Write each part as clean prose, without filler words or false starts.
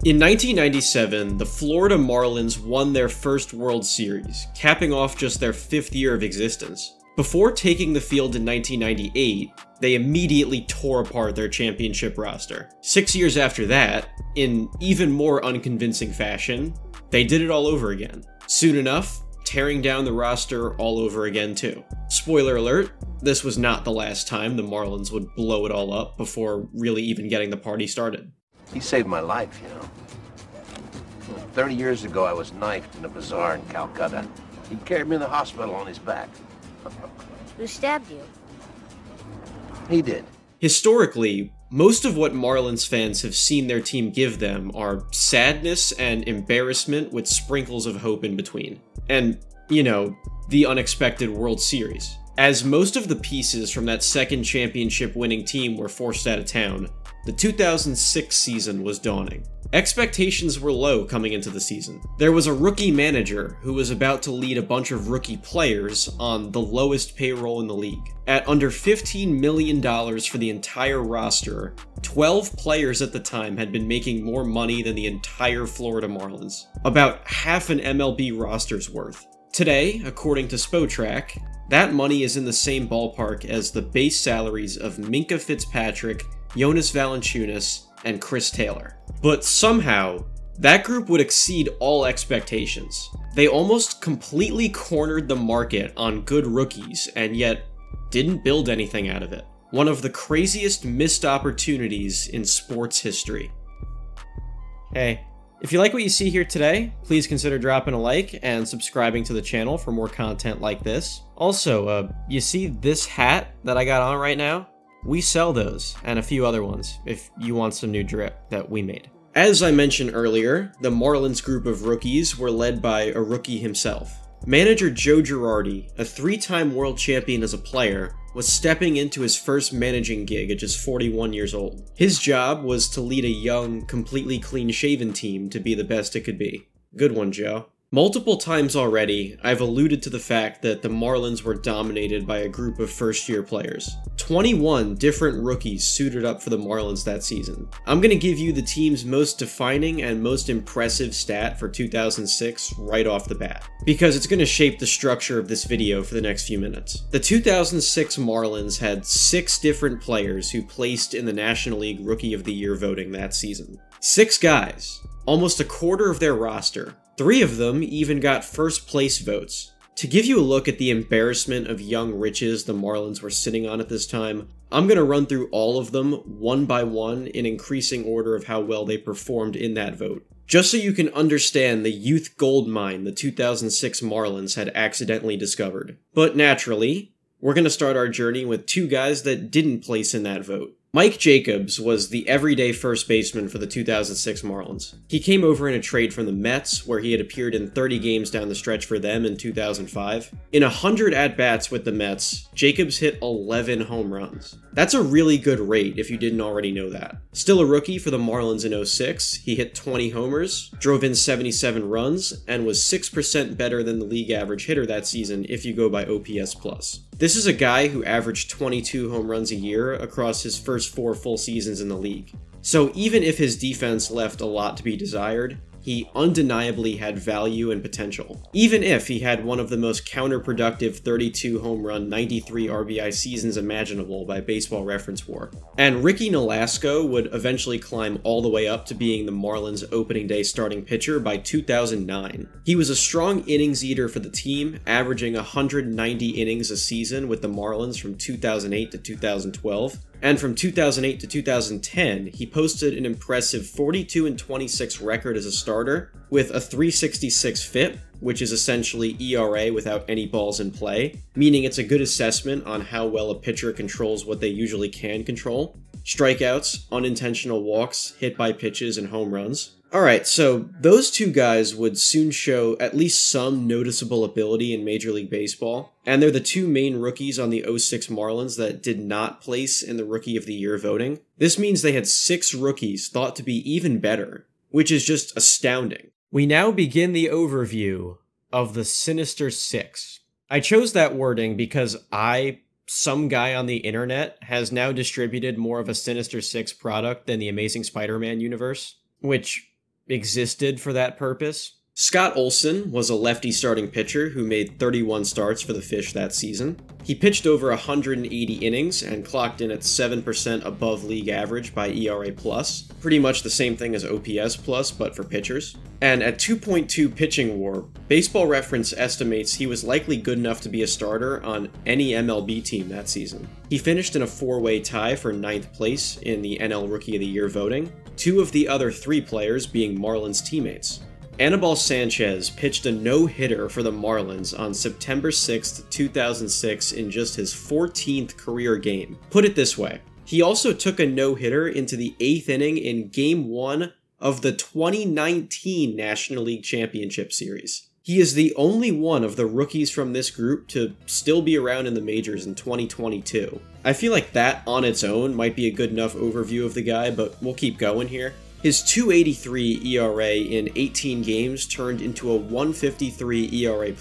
In 1997, the Florida Marlins won their first World Series, capping off just their 5th year of existence. Before taking the field in 1998, they immediately tore apart their championship roster. 6 years after that, in even more unconvincing fashion, they did it all over again. Soon enough, tearing down the roster all over again too. Spoiler alert, this was not the last time the Marlins would blow it all up before really even getting the party started. He saved my life, 30 years ago, I was knifed in a bazaar in Calcutta. He carried me to the hospital on his back. Who stabbed you? He did. Historically, most of what Marlins fans have seen their team give them are sadness and embarrassment with sprinkles of hope in between. And, the unexpected World Series. As most of the pieces from that second championship-winning team were forced out of town, the 2006 season was dawning. Expectations were low coming into the season. There was a rookie manager who was about to lead a bunch of rookie players on the lowest payroll in the league. At under $15 million for the entire roster, 12 players at the time had been making more money than the entire Florida Marlins. About half an MLB roster's worth. Today, according to Spotrac, that money is in the same ballpark as the base salaries of Minkah Fitzpatrick, Jonas Valanciunas, and Chris Taylor. But somehow, that group would exceed all expectations. They almost completely cornered the market on good rookies, and yet didn't build anything out of it. One of the craziest missed opportunities in sports history. Hey, if you like what you see here today, please consider dropping a like and subscribing to the channel for more content like this. Also, you see this hat that I got on right now? We sell those, and a few other ones, if you want some new drip that we made. As I mentioned earlier, the Marlins group of rookies were led by a rookie himself. Manager Joe Girardi, a 3-time world champion as a player, was stepping into his first managing gig at just 41 years old. His job was to lead a young, completely clean-shaven team to be the best it could be. Good one, Joe. Multiple times already, I've alluded to the fact that the Marlins were dominated by a group of first-year players. 21 different rookies suited up for the Marlins that season. I'm going to give you the team's most defining and most impressive stat for 2006 right off the bat, because it's going to shape the structure of this video for the next few minutes. The 2006 Marlins had 6 different players who placed in the National League Rookie of the Year voting that season. 6 guys, almost a quarter of their roster. 3 of them even got first place votes. To give you a look at the embarrassment of young riches the Marlins were sitting on at this time, I'm going to run through all of them one by one in increasing order of how well they performed in that vote. Just so you can understand the youth goldmine the 2006 Marlins had accidentally discovered. But naturally, we're going to start our journey with 2 guys that didn't place in that vote. Mike Jacobs was the everyday first baseman for the 2006 Marlins. He came over in a trade from the Mets, where he had appeared in 30 games down the stretch for them in 2005. In 100 at-bats with the Mets, Jacobs hit 11 home runs. That's a really good rate if you didn't already know that. Still a rookie for the Marlins in 06, he hit 20 homers, drove in 77 runs, and was 6% better than the league average hitter that season if you go by OPS+. This is a guy who averaged 22 home runs a year across his first 4 full seasons in the league. So even if his defense left a lot to be desired, he undeniably had value and potential. Even if he had one of the most counterproductive 32 home run, 93 RBI seasons imaginable by Baseball Reference WAR. And Ricky Nolasco would eventually climb all the way up to being the Marlins' opening day starting pitcher by 2009. He was a strong innings eater for the team, averaging 190 innings a season with the Marlins from 2008 to 2012. And from 2008 to 2010, he posted an impressive 42-26 record as a starter, with a .366 FIP, which is essentially ERA without any balls in play, meaning it's a good assessment on how well a pitcher controls what they usually can control. Strikeouts, unintentional walks, hit by pitches, and home runs. Alright, so those 2 guys would soon show at least some noticeable ability in Major League Baseball, and they're the 2 main rookies on the 06 Marlins that did not place in the Rookie of the Year voting. This means they had 6 rookies thought to be even better, which is just astounding. We now begin the overview of the Sinister Six. I chose that wording because some guy on the internet, has now distributed more of a Sinister Six product than the Amazing Spider-Man universe, which existed for that purpose. Scott Olson was a lefty starting pitcher who made 31 starts for the Fish that season. He pitched over 180 innings and clocked in at 7% above league average by ERA+, pretty much the same thing as OPS+, but for pitchers. And at 2.2 pitching WAR, Baseball Reference estimates he was likely good enough to be a starter on any MLB team that season. He finished in a 4-way tie for 9th place in the NL Rookie of the Year voting, 2 of the other 3 players being Marlins teammates. Anibal Sanchez pitched a no-hitter for the Marlins on September 6, 2006 in just his 14th career game. Put it this way, he also took a no-hitter into the 8th inning in Game 1 of the 2019 National League Championship Series. He is the only one of the rookies from this group to still be around in the majors in 2022. I feel like that on its own might be a good enough overview of the guy, but we'll keep going here. His .283 ERA in 18 games turned into a .153 ERA+,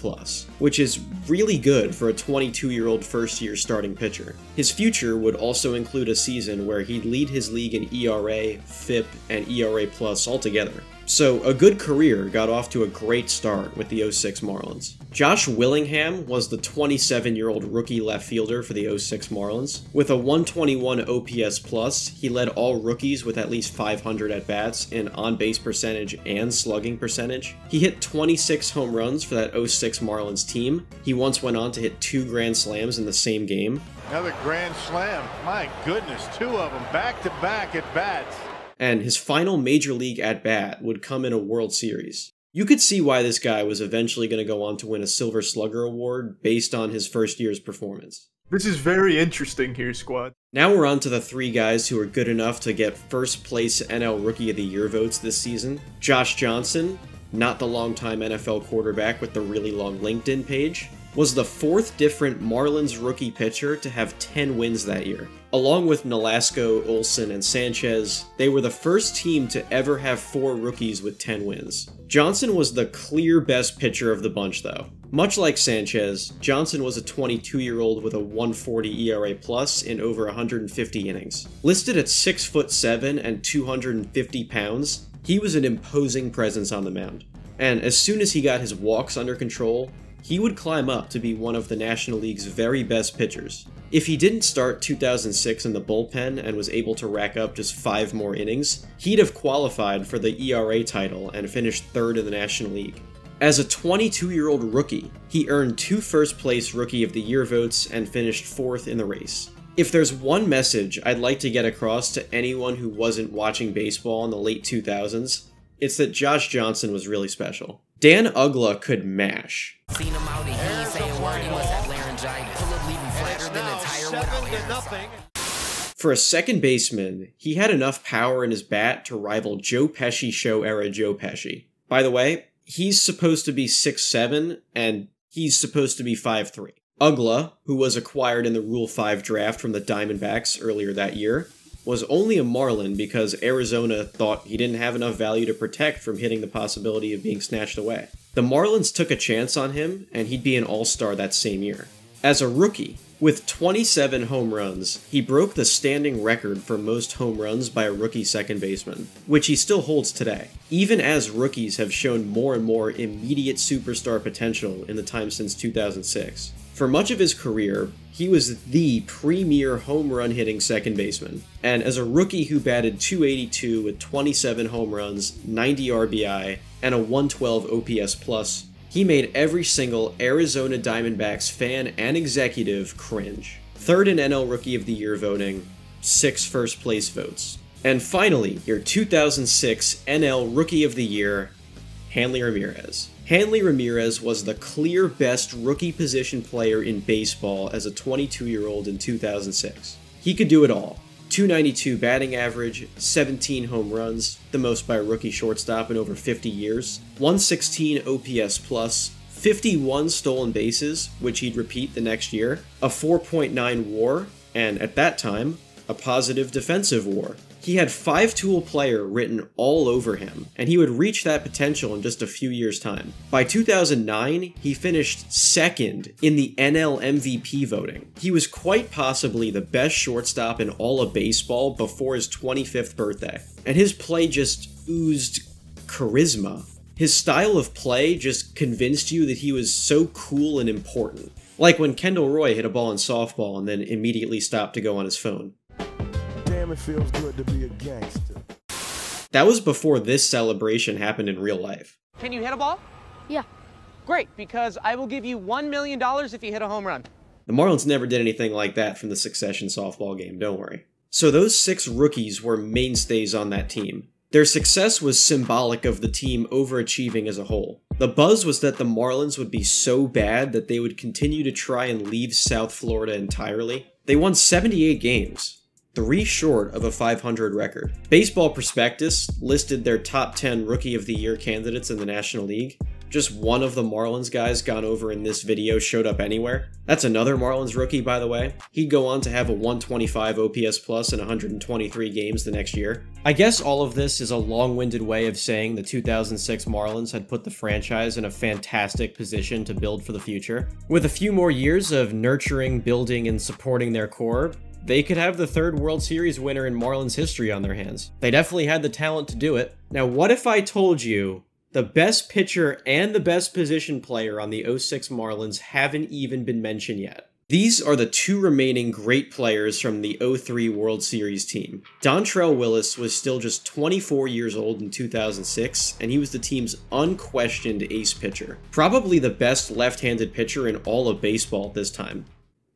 which is really good for a 22-year-old first-year starting pitcher. His future would also include a season where he'd lead his league in ERA, FIP, and ERA+ altogether. So a good career got off to a great start with the 06 Marlins. Josh Willingham was the 27-year-old rookie left fielder for the 06 Marlins. With a 121 OPS+, he led all rookies with at least 500 at-bats in on-base percentage and slugging percentage. He hit 26 home runs for that 06 Marlins team. He once went on to hit 2 grand slams in the same game. Another grand slam. My goodness, 2 of them back-to-back at-bats. And his final major league at-bat would come in a World Series. You could see why this guy was eventually going to go on to win a Silver Slugger award based on his first year's performance. This is very interesting here, squad. Now we're on to the 3 guys who are good enough to get first place NL Rookie of the Year votes this season. Josh Johnson, not the longtime NFL quarterback with the really long LinkedIn page, was the 4th different Marlins rookie pitcher to have 10 wins that year. Along with Nolasco, Olson, and Sanchez, they were the first team to ever have 4 rookies with 10 wins. Johnson was the clear best pitcher of the bunch though. Much like Sanchez, Johnson was a 22-year-old with a 140 ERA+ in over 150 innings. Listed at 6'7" and 250 pounds, he was an imposing presence on the mound. And as soon as he got his walks under control, he would climb up to be one of the National League's very best pitchers. If he didn't start 2006 in the bullpen and was able to rack up just 5 more innings, he'd have qualified for the ERA title and finished 3rd in the National League. As a 22-year-old rookie, he earned 2 first-place Rookie of the Year votes and finished 4th in the race. If there's one message I'd like to get across to anyone who wasn't watching baseball in the late 2000s, it's that Josh Johnson was really special. Dan Uggla could mash. Seen him out and he ain't saying word, he must have laryngitis. Pull up leaving flatter than a tire without air. For a second baseman, he had enough power in his bat to rival Joe Pesci show-era Joe Pesci. By the way, he's supposed to be 6'7", and he's supposed to be 5'3". Uggla, who was acquired in the Rule 5 draft from the Diamondbacks earlier that year, was only a Marlin because Arizona thought he didn't have enough value to protect from hitting the possibility of being snatched away. The Marlins took a chance on him, and he'd be an all-star that same year. As a rookie, with 27 home runs, he broke the standing record for most home runs by a rookie second baseman, which he still holds today, even as rookies have shown more and more immediate superstar potential in the time since 2006. For much of his career, he was the premier home run hitting second baseman, and as a rookie who batted .282 with 27 home runs, 90 RBI, and a 112 OPS+, he made every single Arizona Diamondbacks fan and executive cringe. 3rd in NL Rookie of the Year voting, 6 first place votes. And finally, your 2006 NL Rookie of the Year, Hanley Ramirez. Hanley Ramirez was the clear best rookie position player in baseball as a 22-year-old in 2006. He could do it all. .292 batting average, 17 home runs, the most by a rookie shortstop in over 50 years, 116 OPS+, 51 stolen bases, which he'd repeat the next year, a 4.9 WAR, and at that time, a positive defensive WAR. He had 5-tool player written all over him, and he would reach that potential in just a few years' time. By 2009, he finished 2nd in the NL MVP voting. He was quite possibly the best shortstop in all of baseball before his 25th birthday, and his play just oozed charisma. His style of play just convinced you that he was so cool and important. Like when Kendall Roy hit a ball in softball and then immediately stopped to go on his phone. Damn, it feels good to be a gangster. That was before this celebration happened in real life. Can you hit a ball? Yeah. Great, because I will give you $1 million if you hit a home run. The Marlins never did anything like that from the Succession softball game, don't worry. So those 6 rookies were mainstays on that team. Their success was symbolic of the team overachieving as a whole. The buzz was that the Marlins would be so bad that they would continue to try and leave South Florida entirely. They won 78 games, 3 short of a 500 record. Baseball Prospectus listed their top 10 Rookie of the Year candidates in the National League. Just one of the Marlins guys gone over in this video showed up anywhere. That's another Marlins rookie, by the way. He'd go on to have a 125 OPS plus in 123 games the next year. I guess all of this is a long-winded way of saying the 2006 Marlins had put the franchise in a fantastic position to build for the future. With a few more years of nurturing, building, and supporting their core, they could have the 3rd World Series winner in Marlins history on their hands. They definitely had the talent to do it. Now, what if I told you the best pitcher and the best position player on the 06 Marlins haven't even been mentioned yet? These are the 2 remaining great players from the 03 World Series team. Dontrelle Willis was still just 24 years old in 2006, and he was the team's unquestioned ace pitcher. Probably the best left-handed pitcher in all of baseball at this time.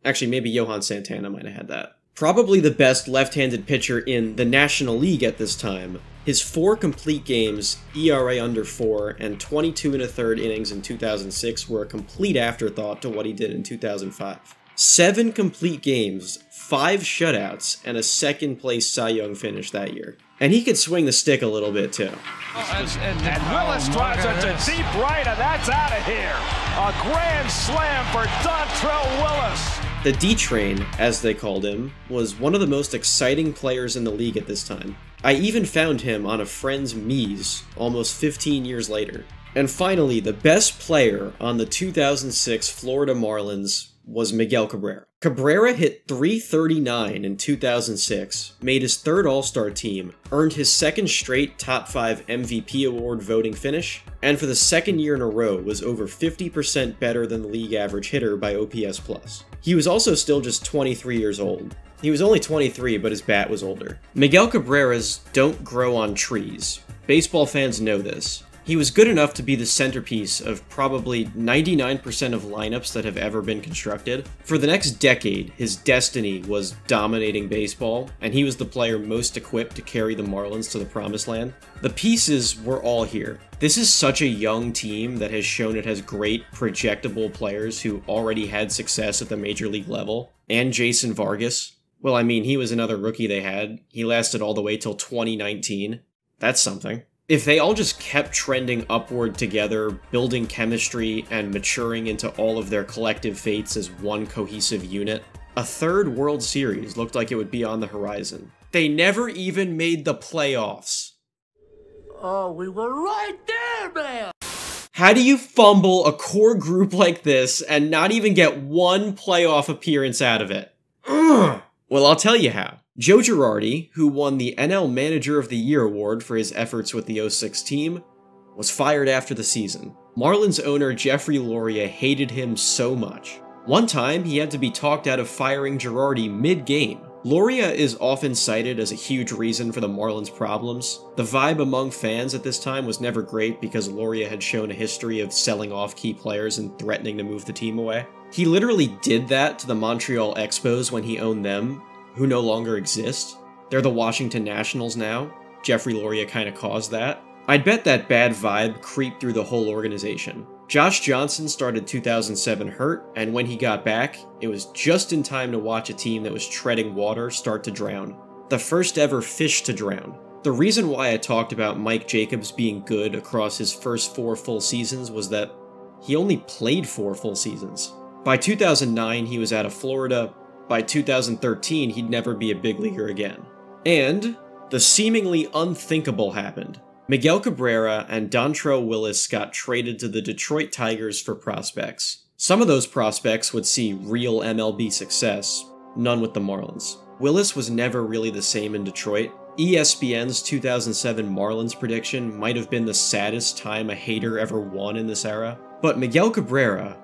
Actually, maybe Johan Santana might have had that. Probably the best left-handed pitcher in the National League at this time. His 4 complete games, ERA under 4, and 22 1/3 innings in 2006 were a complete afterthought to what he did in 2005. 7 complete games, 5 shutouts, and a 2nd place Cy Young finish that year. And he could swing the stick a little bit too. And Willis drives it to deep right, and that's out of here. A grand slam for Dontrelle Willis. The D-Train, as they called him, was one of the most exciting players in the league at this time. I even found him on a friend's Mies almost 15 years later. And finally, the best player on the 2006 Florida Marlins was Miguel Cabrera. Cabrera hit .339 in 2006, made his 3rd All-Star team, earned his 2nd straight top 5 MVP award voting finish, and for the 2nd year in a row was over 50% better than the league average hitter by OPS+. He was also still just 23 years old. He was only 23, but his bat was older. Miguel Cabreras don't grow on trees. Baseball fans know this. He was good enough to be the centerpiece of probably 99% of lineups that have ever been constructed. For the next decade, his destiny was dominating baseball, and he was the player most equipped to carry the Marlins to the promised land. The pieces were all here. This is such a young team that has shown it has great, projectable players who already had success at the major league level. And Jason Vargas. Well, I mean, he was another rookie they had. He lasted all the way till 2019. That's something. If they all just kept trending upward together, building chemistry and maturing into all of their collective fates as one cohesive unit, a 3rd World Series looked like it would be on the horizon. They never even made the playoffs. Oh, we were right there, man! How do you fumble a core group like this and not even get one playoff appearance out of it? Ugh. Well, I'll tell you how. Joe Girardi, who won the NL Manager of the Year award for his efforts with the 06 team, was fired after the season. Marlins owner Jeffrey Loria hated him so much. One time, he had to be talked out of firing Girardi mid-game. Loria is often cited as a huge reason for the Marlins' problems. The vibe among fans at this time was never great because Loria had shown a history of selling off key players and threatening to move the team away. He literally did that to the Montreal Expos when he owned them, who no longer exist. They're the Washington Nationals now. Jeffrey Loria kind of caused that. I'd bet that bad vibe creeped through the whole organization. Josh Johnson started 2007 hurt, and when he got back, it was just in time to watch a team that was treading water start to drown. The first ever fish to drown. The reason why I talked about Mike Jacobs being good across his first 4 full seasons was that he only played 4 full seasons. By 2009, he was out of Florida. By 2013, he'd never be a big leaguer again. And the seemingly unthinkable happened. Miguel Cabrera and Dontrelle Willis got traded to the Detroit Tigers for prospects. Some of those prospects would see real MLB success, none with the Marlins. Willis was never really the same in Detroit. ESPN's 2007 Marlins prediction might have been the saddest time a hater ever won in this era, but Miguel Cabrera,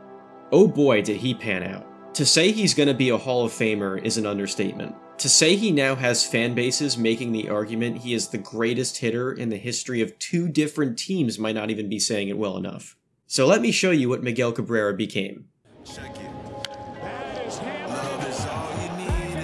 oh boy did he pan out. To say he's gonna be a Hall of Famer is an understatement. To say he now has fan bases making the argument he is the greatest hitter in the history of 2 different teams might not even be saying it well enough. So let me show you what Miguel Cabrera became. Check it. Love is all you needed.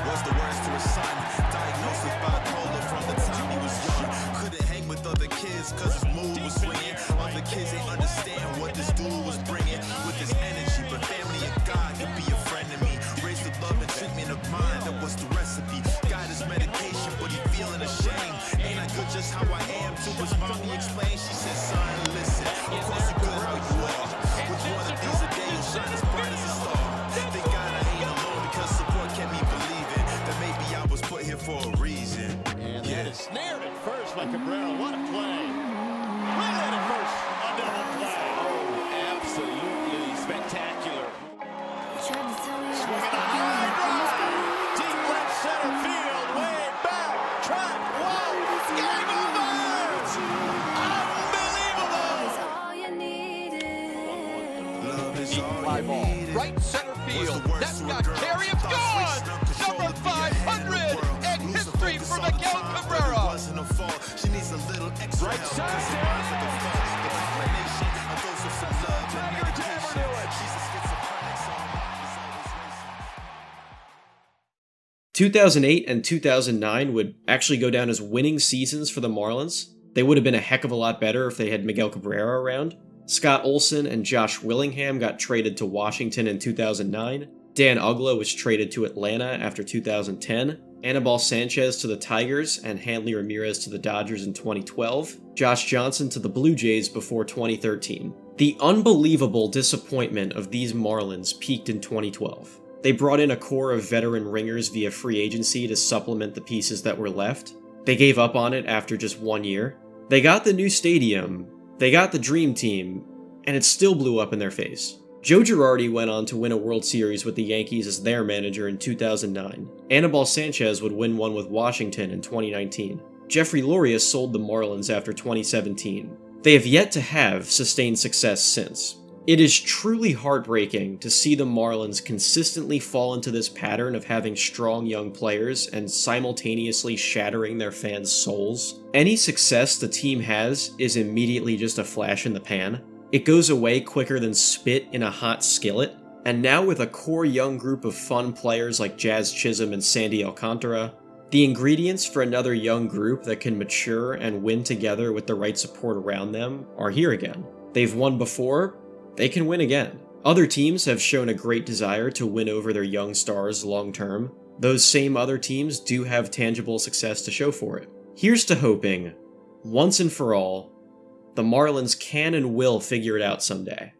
Was the words to his son. Diagnosed with bipolar from the time he was young. Couldn't hang with other kids cause his mood was swinging. Other kids ain't understand what this dude was bringing with his energy. But family and God could be a friend to me. Raised with love and treatment of mine, that was the recipe. Got his medication, but he feeling ashamed. Ain't I good just how I am? To his mommy explained, she said, son, listen. Of course you're good how you are. With one of these a day you'll shine as bright as a star. Thank God I ain't alone because support kept me believing that maybe I was put here for a reason. And that is snared at first by Cabrera. What a play. Right at it first. A double play. Oh, absolutely spectacular. Swinging a high drive. Deep left center field. Way back. Track one. Game over. Unbelievable. Fly ball. Right center field. That's got carry. It's gone. Number 500. And history for Miguel Cabrera. She needs a little extra Right help. side. Like a flood. The combination of those with some love and medication. She's a schizophrenic, so her mind is always racing. 2008 and 2009 would actually go down as winning seasons for the Marlins. They would have been a heck of a lot better if they had Miguel Cabrera around. Scott Olson and Josh Willingham got traded to Washington in 2009. Dan Uggla was traded to Atlanta after 2010. Anibal Sanchez to the Tigers and Hanley Ramirez to the Dodgers in 2012. Josh Johnson to the Blue Jays before 2013. The unbelievable disappointment of these Marlins peaked in 2012. They brought in a core of veteran ringers via free agency to supplement the pieces that were left. They gave up on it after just 1 year. They got the new stadium, they got the dream team, and it still blew up in their face. Joe Girardi went on to win a World Series with the Yankees as their manager in 2009. Anibal Sanchez would win one with Washington in 2019. Jeffrey Loria sold the Marlins after 2017. They have yet to have sustained success since. It is truly heartbreaking to see the Marlins consistently fall into this pattern of having strong young players and simultaneously shattering their fans' souls. Any success the team has is immediately just a flash in the pan. It goes away quicker than spit in a hot skillet. And now with a core young group of fun players like Jazz Chisholm and Sandy Alcantara, the ingredients for another young group that can mature and win together with the right support around them are here again. They've won before, they can win again. Other teams have shown a great desire to win over their young stars long term. Those same other teams do have tangible success to show for it. Here's to hoping, once and for all, the Marlins can and will figure it out someday.